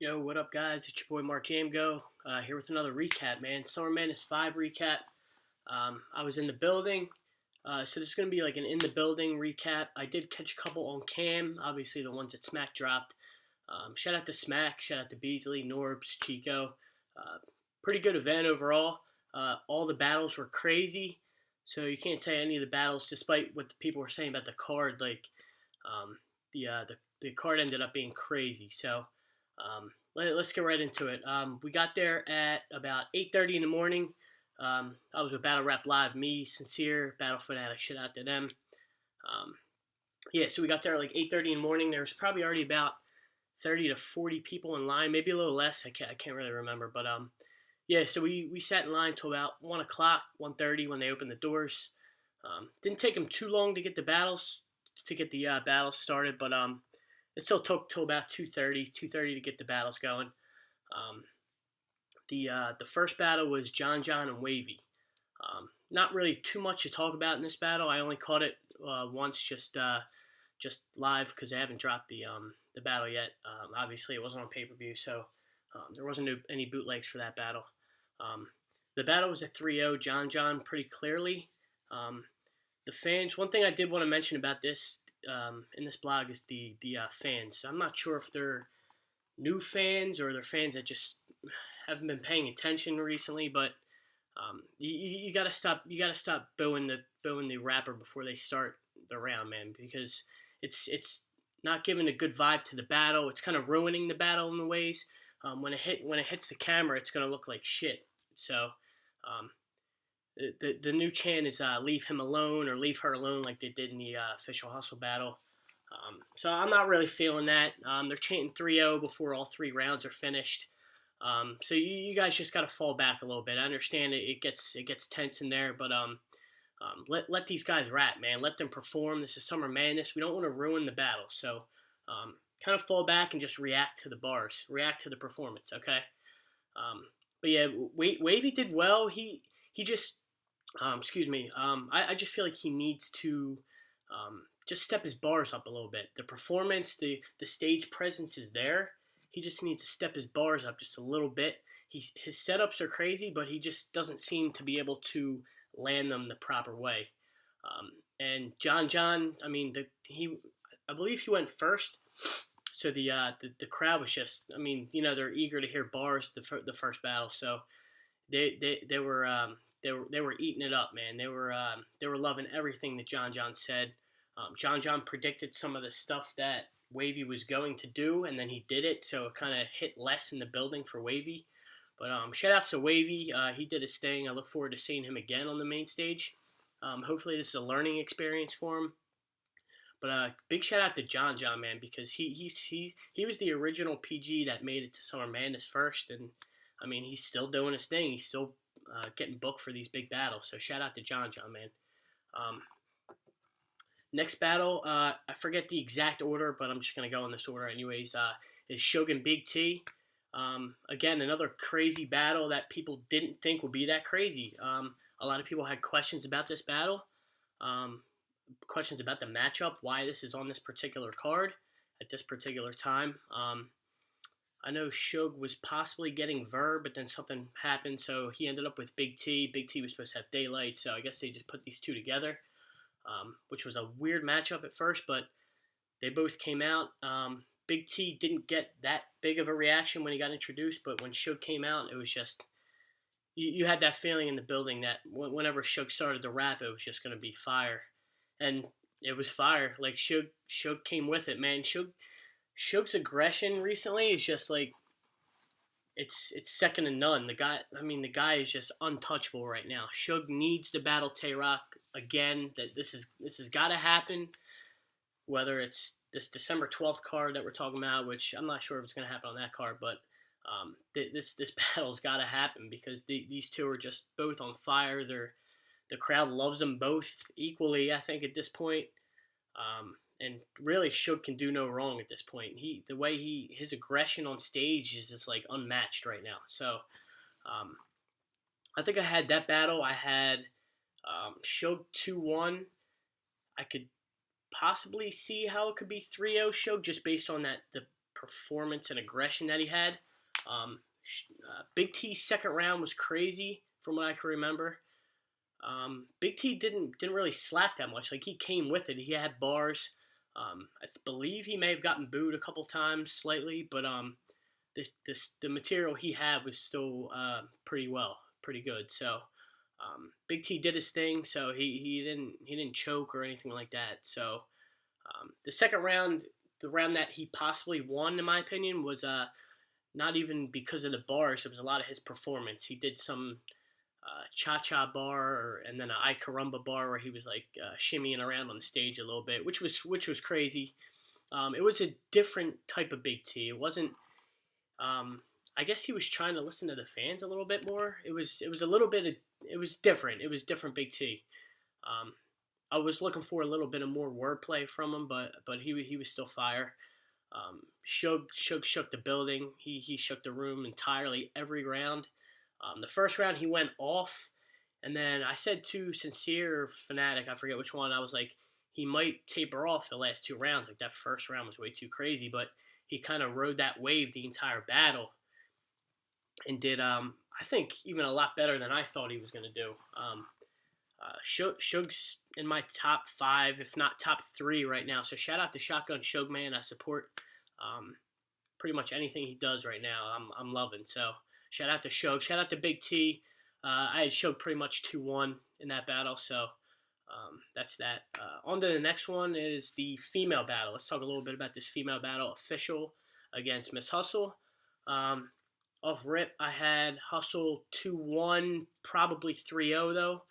Yo, what up, guys? It's your boy Mark Jamgo here with another recap, man. Summer Madness 5 recap. I was in the building, so this is going to be like an in the building recap. I did catch a couple on cam, obviously the ones that Smack dropped. Shout out to Smack, shout out to Beasley, Norbs, Chico. Uh, Pretty good event overall. All the battles were crazy, so you can't say any of the battles, despite what the people were saying about the card. Like um, the card ended up being crazy. So let's get right into it. We got there at about 8:30 in the morning. I was with Battle Rap Live, me, Sincere, Battle Fanatic. Shout out to them. Um, yeah, so we got there at like 8:30 in the morning. There was probably already about 30 to 40 people in line, maybe a little less. I can't really remember, but yeah. So we sat in line till about 1 o'clock, 1:30 when they opened the doors. Didn't take them too long to get the battles started, but it still took till about 2:30 to get the battles going. Um, the first battle was John and Wavy. Not really too much to talk about in this battle. I only caught it once, just live because I haven't dropped the battle yet. Obviously, it wasn't on pay per view, so there wasn't any bootlegs for that battle. Um, the battle was a 3-0 John pretty clearly. Um, the fans. One thing I did want to mention about this in this blog is the fans. I'm not sure if they're new fans or they're fans that just haven't been paying attention recently, but you gotta stop. You gotta stop booing the rapper before they start the round, man, because it's not giving a good vibe to the battle. It's kind of ruining the battle in the ways. When it hits the camera, it's gonna look like shit. So um, the new chant is "Leave him alone" or "Leave her alone," like they did in the official hustle battle. So I'm not really feeling that. They're chanting 3-0 before all three rounds are finished. So you guys just got to fall back a little bit. I understand it gets tense in there, but let these guys rap, man. Let them perform. This is Summer Madness. We don't want to ruin the battle. So kind of fall back and just react to the bars, react to the performance. Okay. But yeah, Wavy did well. He just excuse me. I just feel like he needs to just step his bars up a little bit. The performance, the stage presence is there. He just needs to step his bars up just a little bit. His setups are crazy, but he just doesn't seem to be able to land them the proper way. And John, I mean, I believe he went first. So the crowd was just, I mean, they're eager to hear bars the first battle. So they were eating it up, man. They were loving everything that John said. John predicted some of the stuff that Wavy was going to do, and then he did it, so it kind of hit less in the building for Wavy. But shout outs to Wavy. He did his thing. I look forward to seeing him again on the main stage. Hopefully, this is a learning experience for him. But big shout out to John, man, because he was the original PG that made it to Summer Madness first, and I mean he's still doing his thing. He's still getting booked for these big battles. So shout out to John, man. Um, Next battle, I forget the exact order, but I'm just gonna go in this order anyways. Is Shogun Big T. Again, another crazy battle that people didn't think would be that crazy. A lot of people had questions about this battle, um, questions about the matchup, why this is on this particular card at this particular time. I know Shug was possibly getting Verb, but then something happened, so he ended up with Big T. Big T was supposed to have Daylight, so I guess they just put these two together, which was a weird matchup at first, but they both came out. Big T didn't get that big of a reaction when he got introduced, but when Shug came out, it was just you had that feeling in the building that whenever Shug started to rap, it was just going to be fire, and it was fire. Like Shug came with it, man. Shug's aggression recently is just like it's second to none. The guy is just untouchable right now. Shug needs to battle Tay Rock again. That this has got to happen. Whether it's this December 12th card that we're talking about, which I'm not sure if it's going to happen on that card, but this battle's got to happen because these two are just both on fire. The crowd loves them both equally, I think, at this point. And really, Shug can do no wrong at this point. His aggression on stage is just like unmatched right now. So, I think I had that battle. I had Shug 2-1. I could possibly see how it could be 3-0 Shug just based on the performance and aggression that he had. Big T's second round was crazy from what I can remember. Big T didn't really slack that much. Like, he came with it. He had bars. I believe he may have gotten booed a couple times slightly, but the material he had was still pretty good. So Big T did his thing. So he didn't choke or anything like that. So the second round, the round that he possibly won, in my opinion, was not even because of the bars. It was a lot of his performance. He did some cha-cha bar and then an I Carumba bar where he was like shimmying around on the stage a little bit, which was crazy. It was a different type of Big T. It wasn't. I guess he was trying to listen to the fans a little bit more. It was a little bit. It was different. It was different Big T. I was looking for a little bit of more wordplay from him, but he was still fire. Shook the building. He shook the room entirely every round. The first round he went off, and then I said to Sincere or Fanatic, I forget which one, I was like, he might taper off the last two rounds. Like, that first round was way too crazy, but he kind of rode that wave the entire battle and did, I think, even a lot better than I thought he was going to do. Suge's in my top 5, if not top 3 right now. So shout out to Shotgun Suge, man. I support pretty much anything he does right now. I'm loving. So shout out to Suge. Shout out to Big T. I had Suge pretty much 2-1 in that battle. So that's that. On to the next one is the female battle. Let's talk a little bit about this female battle. Official against Miss Hustle. Off rip, I had Hustle 2-1, probably 3-0 though.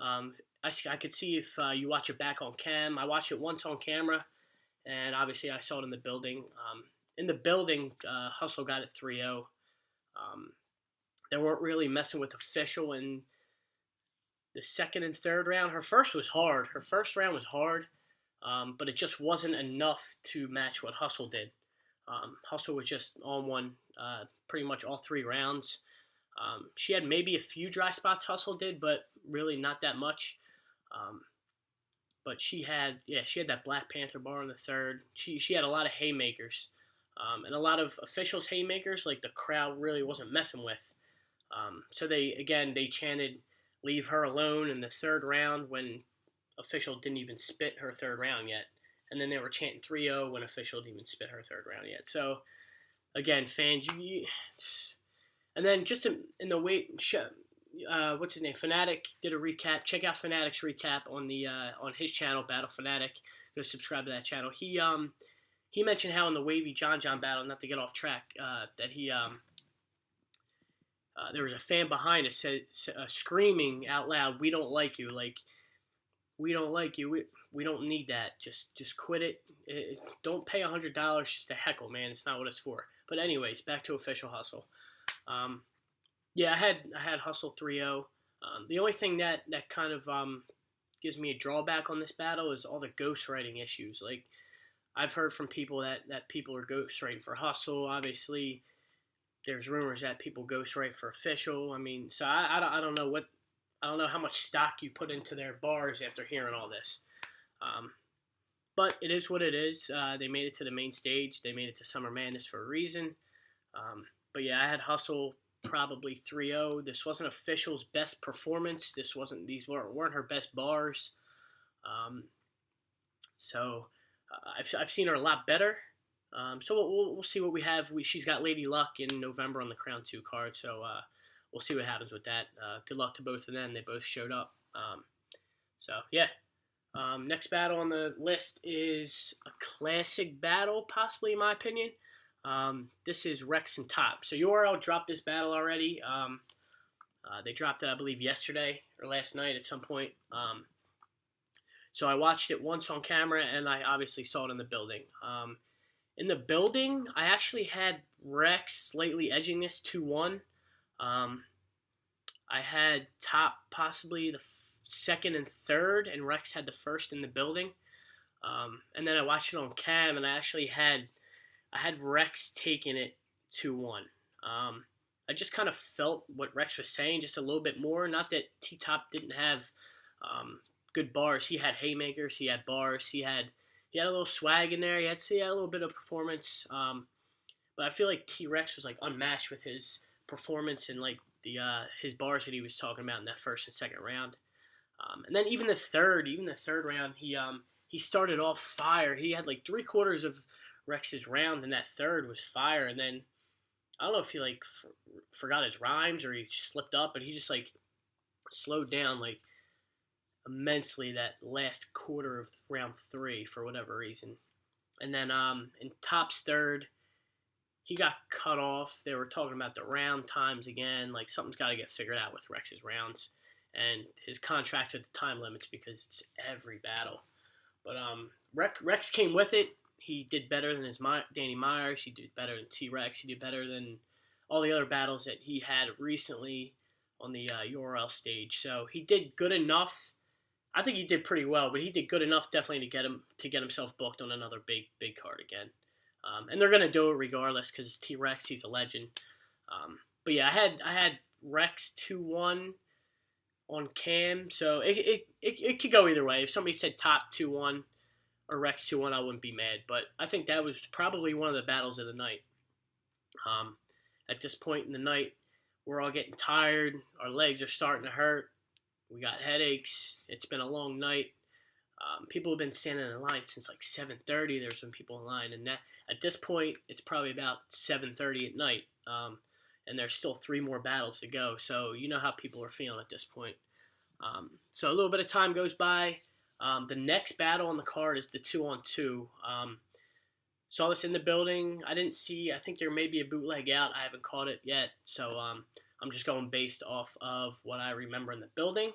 I could see if you watch it back on cam. I watched it once on camera, and obviously I saw it in the building. In the building, Hustle got it 3-0. They weren't really messing with Official in the second and third round. Her first was hard. Her first round was hard, but it just wasn't enough to match what Hustle did. Hustle was just on one pretty much all 3 rounds. She had maybe a few dry spots, Hustle did, but really not that much. But she had that Black Panther bar in the third. She had a lot of haymakers, and a lot of Officials haymakers, like the crowd really wasn't messing with. So they chanted "Leave her alone" in the third round when Official didn't even spit her third round yet, and then they were chanting 3-0 when Official didn't even spit her third round yet. So again, fans, and then just in the wait, what's his name? Fanatic did a recap. Check out Fanatic's recap on the on his channel, Battle Fanatic. Go subscribe to that channel. He mentioned how in the Wavy John battle, not to get off track, that he there was a fan behind us screaming out loud, "We don't like you!" Like, we don't like you. We don't need that. Just quit it. Don't pay $100 just to heckle, man. It's not what it's for. But anyways, back to Official Hustle. Yeah, I had Hustle 3-0. The only thing that kind of gives me a drawback on this battle is all the ghostwriting issues. Like, I've heard from people that people are ghostwriting for Hustle. Obviously, there's rumors that people ghostwrite for Official. I mean, so I don't know I don't know how much stock you put into their bars after hearing all this. But it is what it is. They made it to the main stage. They made it to Summer Madness for a reason. But yeah, I had Hustle probably 3-0. This wasn't Official's best performance. These weren't her best bars. So I've seen her a lot better. So we'll see what we have. She's got Lady Luck in November on the Crown 2 card. So we'll see what happens with that. Good luck to both of them. They both showed up. So yeah. Next battle on the list is a classic battle, possibly in my opinion. This is Rex and Top. So URL dropped this battle already. They dropped it, I believe, yesterday or last night at some point. So I watched it once on camera, and I obviously saw it in the building. In the building, I actually had Rex slightly edging this 2-1. I had Top possibly the second and third, and Rex had the first in the building. And then I watched it on cam, and I actually had Rex taking it 2-1. I just kind of felt what Rex was saying just a little bit more. Not that T-Top didn't have good bars. He had haymakers. He had bars. He had a little swag in there. He had a little bit of performance. but I feel like T-Rex was like unmatched with his performance and like the his bars that he was talking about in that first and second round. And then even the third round, he started off fire. He had like three quarters of Rex's round, and that third was fire. And then I don't know if he like forgot his rhymes or he slipped up, but he just like slowed down like immensely that last quarter of round three for whatever reason. And then in Top's third, he got cut off. They were talking about the round times again. Like something's got to get figured out with Rex's rounds and his contracts with the time limits because it's every battle. But Rex came with it. He did better than his Danny Myers. He did better than T-Rex. He did better than all the other battles that he had recently on the URL stage. So he did good enough. I think he did pretty well, but he did good enough definitely to get himself booked on another big card again. And they're gonna do it regardless because T-Rex, he's a legend. But yeah, I had Rex 2-1 on Cam, so it could go either way. If somebody said Top 2-1 or Rex 2-1, I wouldn't be mad. But I think that was probably one of the battles of the night. At this point in the night, we're all getting tired. Our legs are starting to hurt. We got headaches. It's been a long night. People have been standing in line since like 7:30. There's been people in line, and at this point, it's probably about 7:30 at night. And there's still 3 more battles to go. So you know how people are feeling at this point. So a little bit of time goes by. The next battle on the card is the 2-on-2. Saw this in the building. I didn't see. I think there may be a bootleg out. I haven't caught it yet. So I'm just going based off of what I remember in the building.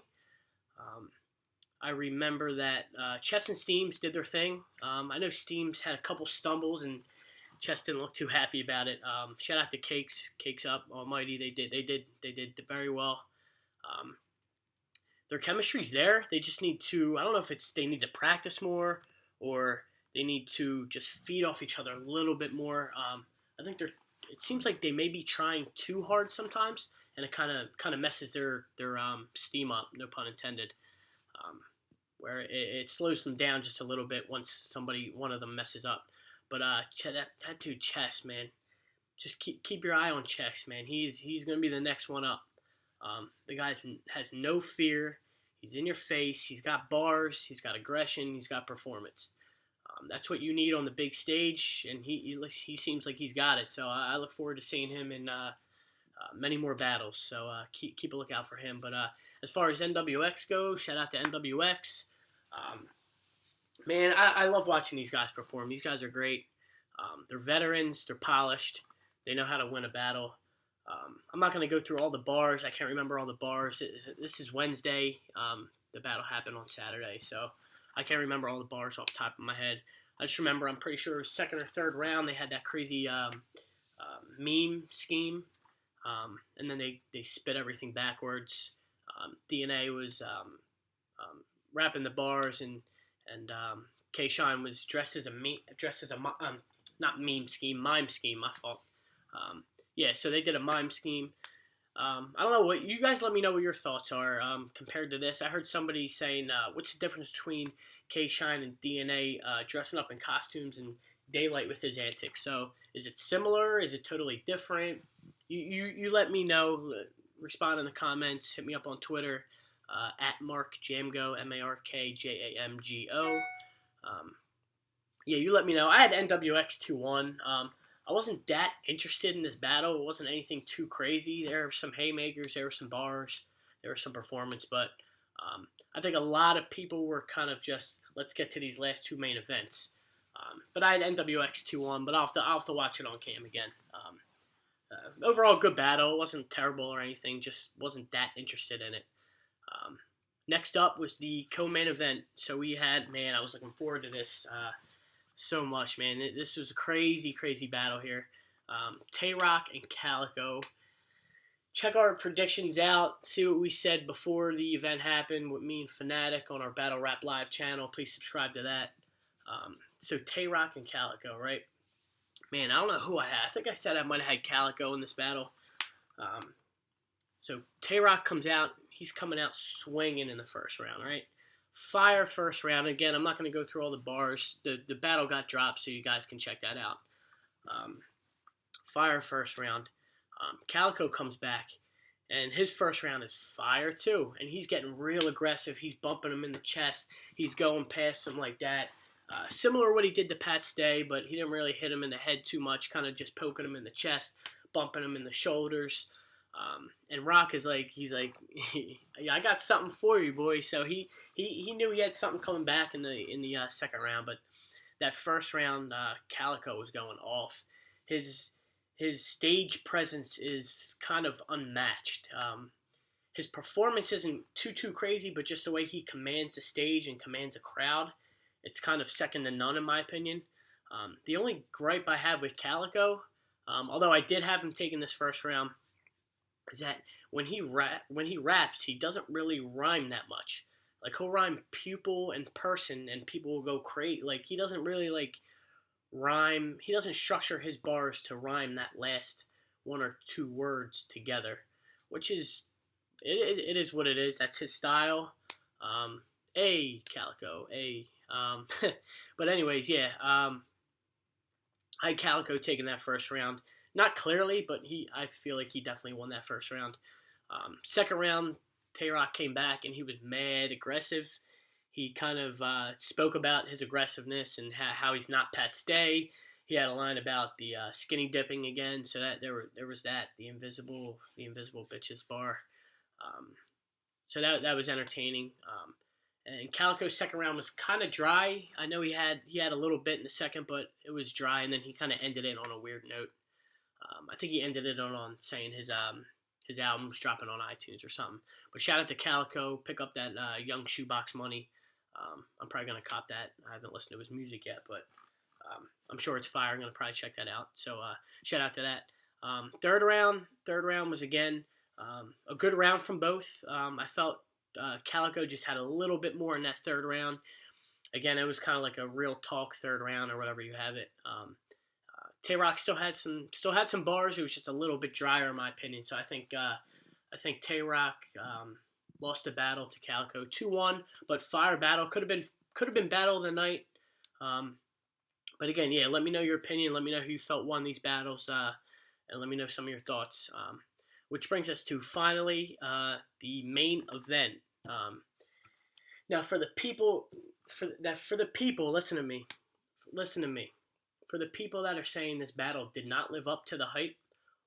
I remember that Chess and Steams did their thing. I know Steams had a couple stumbles and Chess didn't look too happy about it. Shout out to Cakes Up Almighty. They did very well. Their chemistry's there. They just need to. I don't know if they need to practice more or they need to just feed off each other a little bit more. I think it seems like they may be trying too hard sometimes, and it kind of messes their steam up. No pun intended. Where it slows them down just a little bit once one of them messes up. But that dude Chess, man, just keep your eye on Chess, man. He's gonna be the next one up. The guy has no fear. He's in your face. He's got bars. He's got aggression. He's got performance. That's what you need on the big stage, and he seems like he's got it. So I look forward to seeing him in many more battles. So keep a lookout for him. But as far as NWX goes, shout out to NWX. Man, I love watching these guys perform. These guys are great. They're veterans. They're polished. They know how to win a battle. I'm not going to go through all the bars. I can't remember all the bars. This is Wednesday. The battle happened on Saturday, so I can't remember all the bars off the top of my head. I just remember I'm pretty sure it was second or third round. They had that crazy meme scheme, and then they spit everything backwards. DNA was rapping the bars, and K-Shine was dressed as a not meme scheme, mime scheme. My fault. Yeah, so they did a mime scheme. I don't know what you guys. Let me know what your thoughts are compared to this. I heard somebody saying, "What's the difference between K-Shine and DNA dressing up in costumes and Daylight with his antics?" So, is it similar? Is it totally different? You let me know. Respond in the comments. Hit me up on Twitter at Mark Jamgo, MarkJamgo. Yeah, you let me know. I had NWX 2-1. I wasn't that interested in this battle. It wasn't anything too crazy. There were some haymakers, there were some bars, there was some performance, but I think a lot of people were kind of just, let's get to these last 2 main events. But I had NWX 2-1, but I'll have to watch it on cam again. Overall, good battle. It wasn't terrible or anything, just wasn't that interested in it. Next up was the co-main event. So we had, man, I was looking forward to this so much, man. This was a crazy, crazy battle here. THROWBACK and Calico. Check our predictions out. See what we said before the event happened with me and Fnatic on our Battle Rap Live channel. Please subscribe to that. So THROWBACK and Calico, right? Man, I don't know who I had. I think I said I might have had Calico in this battle. So THROWBACK comes out. He's coming out swinging in the first round, right? Fire first round. Again, I'm not going to go through all the bars. The battle got dropped, so you guys can check that out. Fire first round. Calico comes back, and his first round is fire too. And he's getting real aggressive. He's bumping him in the chest. He's going past him like that. Similar to what he did to Pat Stay, but he didn't really hit him in the head too much. Kind of just poking him in the chest, bumping him in the shoulders. And Rock is like, he's like, I got something for you, boy. So he knew he had something coming back in the second round, but that first round, Calico was going off. His stage presence is kind of unmatched. His performance isn't too crazy, but just the way he commands the stage and commands a crowd, it's kind of second to none in my opinion. The only gripe I have with Calico, although I did have him taking this first round, is that when he raps, he doesn't really rhyme that much. Like, he'll rhyme pupil and person, and people will go crazy. Like, he doesn't really rhyme. He doesn't structure his bars to rhyme that last one or two words together, which is it is what it is. That's his style. Calico, but anyways, yeah. I had Calico taking that first round. Not clearly, but I feel like he definitely won that first round. Second round, THROWBACK came back, and he was mad aggressive. He kind of spoke about his aggressiveness and how he's not Pat Stay. He had a line about the skinny dipping again, so that there was that, the invisible bitches bar. So that was entertaining. And Calico's second round was kind of dry. I know he had a little bit in the second, but it was dry, and then he kind of ended it on a weird note. I think he ended it on saying his album's dropping on iTunes or something. But shout out to Calico. Pick up that Young Shoebox Money. I'm probably going to cop that. I haven't listened to his music yet, but I'm sure it's fire. I'm going to probably check that out. So shout out to that. Third round was, again, a good round from both. I felt Calico just had a little bit more in that third round. Again, it was kind of like a real talk third round or whatever you have it. THROWBACK still had some bars. It was just a little bit drier in my opinion. So I think THROWBACK lost the battle to Calico 2-1, but fire battle could have been battle of the night. But again, yeah, let me know your opinion. Let me know who you felt won these battles, and let me know some of your thoughts. Which brings us to finally the main event. Now for the people, listen to me. For the people that are saying this battle did not live up to the hype,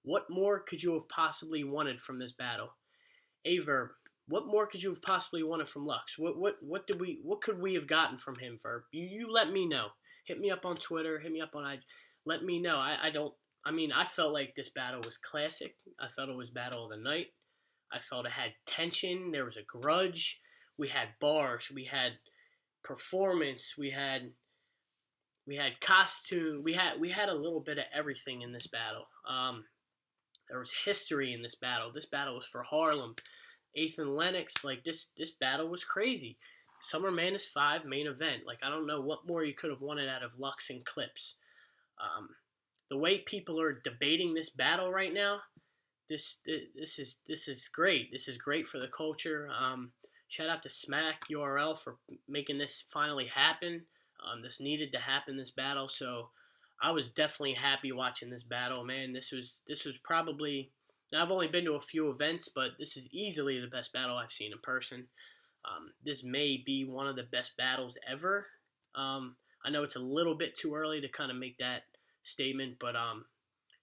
what more could you have possibly wanted from this battle? Verb, what more could you have possibly wanted from Lux? What could we have gotten from him, Verb? You let me know. Hit me up on Twitter. Hit me up on IG. Let me know. I felt like this battle was classic. I felt it was battle of the night. I felt it had tension. There was a grudge. We had bars. We had performance. We had costume. We had a little bit of everything in this battle. There was history in this battle. This battle was for Harlem. Ethan Lennox, this battle was crazy. Summer Madness 5 main event. I don't know what more you could have wanted out of Lux and Clips. The way people are debating this battle right now, this is great. This is great for the culture. Shout out to Smack URL for making this finally happen. This needed to happen, this battle. So I was definitely happy watching this battle, man. This was probably, I've only been to a few events, but this is easily the best battle I've seen in person. This may be one of the best battles ever. I know it's a little bit too early to kind of make that statement, but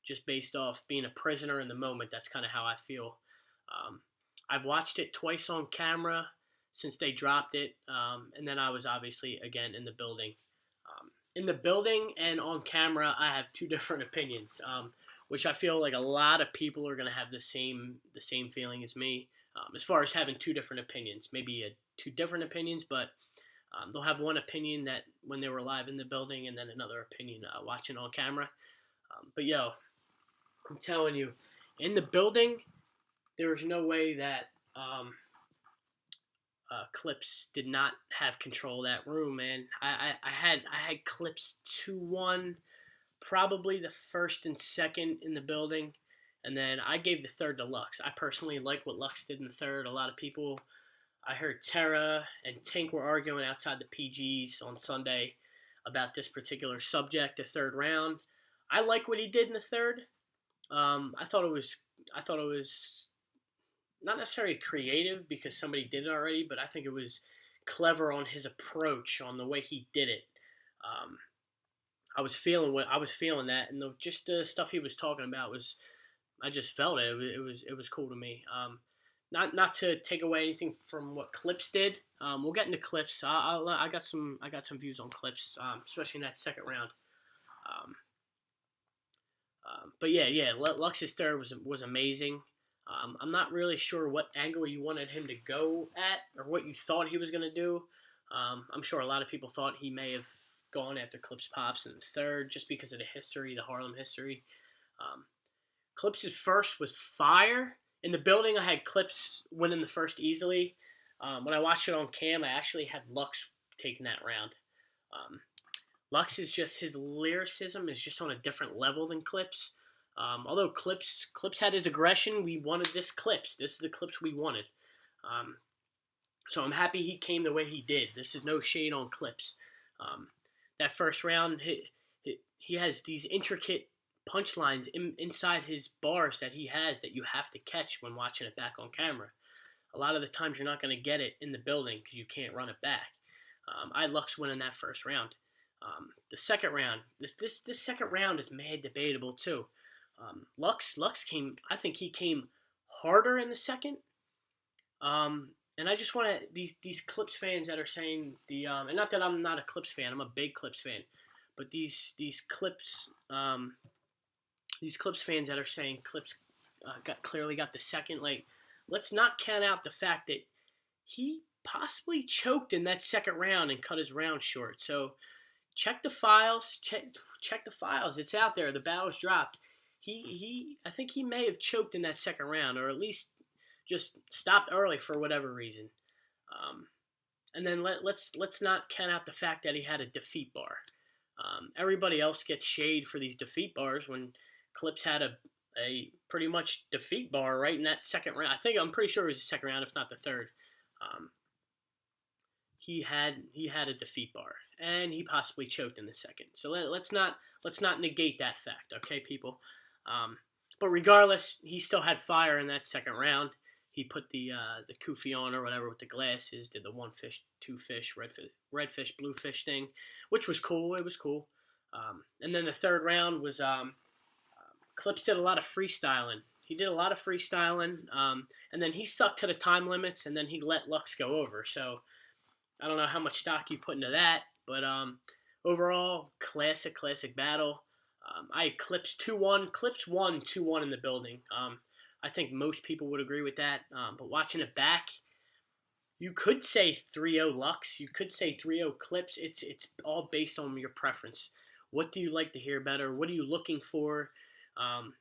just based off being a prisoner in the moment, that's kind of how I feel. I've watched it twice on camera since they dropped it, and then I was obviously again in the building. In the building and on camera, I have two different opinions, which I feel like a lot of people are going to have the same feeling as me, as far as having two different opinions. Maybe two different opinions, but they'll have one opinion that when they were live in the building, and then another opinion watching on camera. But yo, I'm telling you, in the building, there was no way that Clips did not have control of that room, man. I had Clips 2-1, probably the first and second in the building, and then I gave the third to Lux. I personally like what Lux did in the third. A lot of people, I heard Terra and Tink were arguing outside the PGs on Sunday about this particular subject, the third round. I like what he did in the third. I thought it was not necessarily creative because somebody did it already, but I think it was clever on his approach, on the way he did it. Um, I was feeling that, and just the stuff he was talking about was, I just felt it. It was cool to me. Not to take away anything from what Clips did. We'll get into Clips. I got some views on Clips, especially in that second round. Um, but yeah, Lux's third was amazing. I'm not really sure what angle you wanted him to go at or what you thought he was going to do. I'm sure a lot of people thought he may have gone after Clips Pops in the third just because of the history, the Harlem history. Um, Clips' first was fire. In the building, I had Clips winning the first easily. When I watched it on cam, I actually had Lux taking that round. Um, Lux is just, his lyricism is just on a different level than Clips. Although Clips had his aggression, we wanted this Clips. This is the Clips we wanted. Um, so I'm happy he came the way he did. This is no shade on Clips. Um, that first round, he has these intricate punchlines inside his bars that he has that you have to catch when watching it back on camera. A lot of the times you're not going to get it in the building because you can't run it back. I had Lux winning that first round. The second round, this second round is mad debatable too. Lux came. I think he came harder in the second. And I just want to these Clips fans that are saying and not that I'm not a Clips fan, I'm a big Clips fan, but these Clips fans that are saying Clips clearly got the second. Like, let's not count out the fact that he possibly choked in that second round and cut his round short. So check the files. Check the files. It's out there. The battle's dropped. I think he may have choked in that second round, or at least just stopped early for whatever reason. And then let's not count out the fact that he had a defeat bar. Everybody else gets shade for these defeat bars when Clips had a pretty much defeat bar right in that second round. I'm pretty sure it was the second round, if not the third. He had a defeat bar, and he possibly choked in the second. So let's not negate that fact, okay, people. But regardless, he still had fire in that second round. He put the kufi on or whatever with the glasses, did the one fish, two fish, red fish, blue fish thing, which was cool. It was cool. And then the third round was Clips did a lot of freestyling. He did a lot of freestyling, and then he stuck to the time limits, and then he let Lux go over. So I don't know how much stock you put into that, but overall, classic battle. I had Clips 2-1. Clips won 2-1 in the building. I think most people would agree with that. But watching it back, you could say 3-0 Lux. You could say 3-0 Clips. It's all based on your preference. What do you like to hear better? What are you looking for?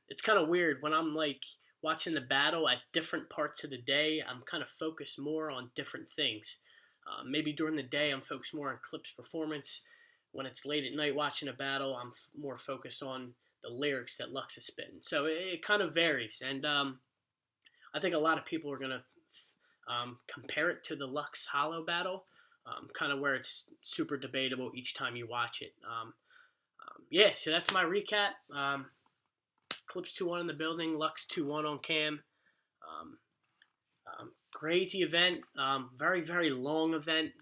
It's kind of weird when I'm like watching the battle at different parts of the day. I'm kind of focused more on different things. Maybe during the day I'm focused more on Clips' performance. When it's late at night watching a battle, I'm more focused on the lyrics that Lux is spitting. So it kind of varies, and I think a lot of people are gonna compare it to the Lux Hollow battle, kind of where it's super debatable each time you watch it. Yeah, so that's my recap. Clips 2-1 in the building, Lux 2-1 on cam. Crazy event, very long event,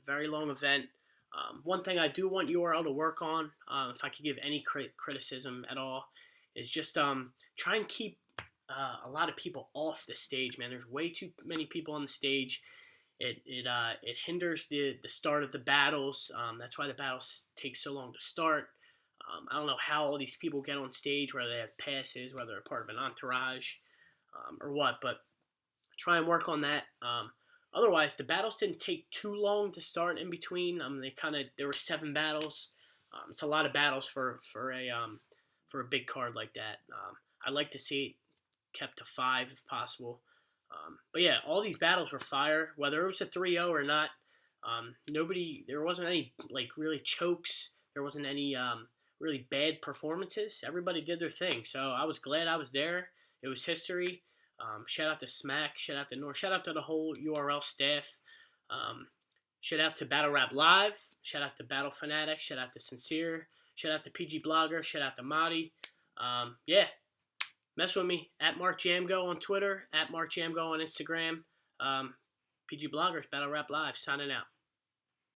one thing I do want URL to work on, if I could give any criticism at all, is just try and keep a lot of people off the stage, man. There's way too many people on the stage. It hinders the start of the battles. That's why the battles take so long to start. I don't know how all these people get on stage, whether they have passes, whether they're part of an entourage, or what, but try and work on that. Otherwise, the battles didn't take too long to start in between. There were 7 battles. It's a lot of battles for a big card like that. I'd like to see it kept to 5 if possible. But yeah, all these battles were fire, whether it was a 3-0 or not. There wasn't any like really chokes. There wasn't any really bad performances. Everybody did their thing, so I was glad I was there. It was history. Shout out to Smack, shout out to North, shout out to the whole URL staff. Shout out to Battle Rap Live, shout out to Battle Fanatic, shout out to Sincere, shout out to PG Blogger, shout out to Marty. Yeah, Mess with me at Mark Jamgo on Twitter, at Mark Jamgo on Instagram. PG Bloggers Battle Rap Live signing out.